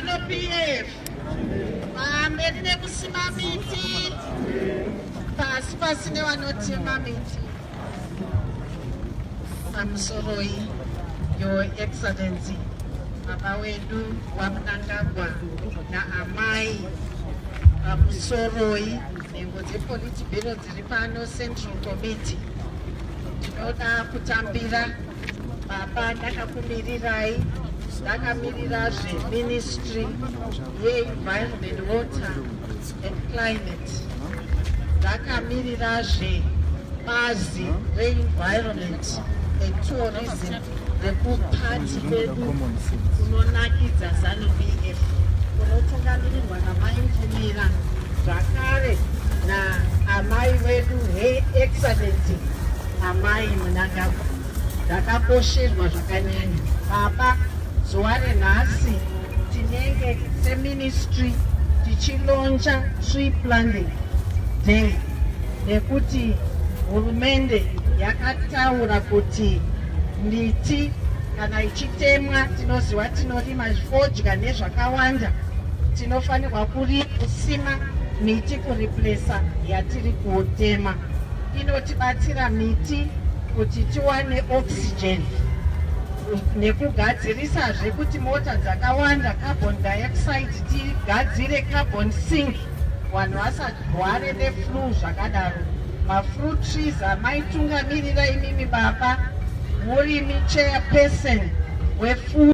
ZANU-PF vaamberi nekusima miti pasi pasine vanotema miti. Pamusoroi, Your Excellency, baba wedu waMnangagwa naamai pamusoroi nhengo dzepolitibhiro dziri pano Central Committee. Tinoda kutambira baba, ndakakumirirai, ndakamirirazve Ministry yeEnvironment, Water and Climate, ndakamirirazve bazi reEnvironment and Tourism rekupati pedu kunonakidza ZANU-PF kunotungamirirwa namainjinira zvakare naamai vedu Excellency amai Mnangagwa. Ndakakosherwa zvakanyanya baba. Zuva renhasi tinenge seministry tichilonja tree planting day nekuti hurumende yakataura kuti miti kana ichitemwa tinoziva tinorima fodya nezvakawanda, tinofanirwa kusima miti kuriplesa yatiri kutema. Inotibatsira miti kuti tiwane oxygen nekugadzirisazve kuti mota dzakawanda carbon dioxide tigadzire carbon sink, vanhu vasarware neflu zvakadaro. Mafruit trees amaitungamirira imimi baba, muri chairperson wefood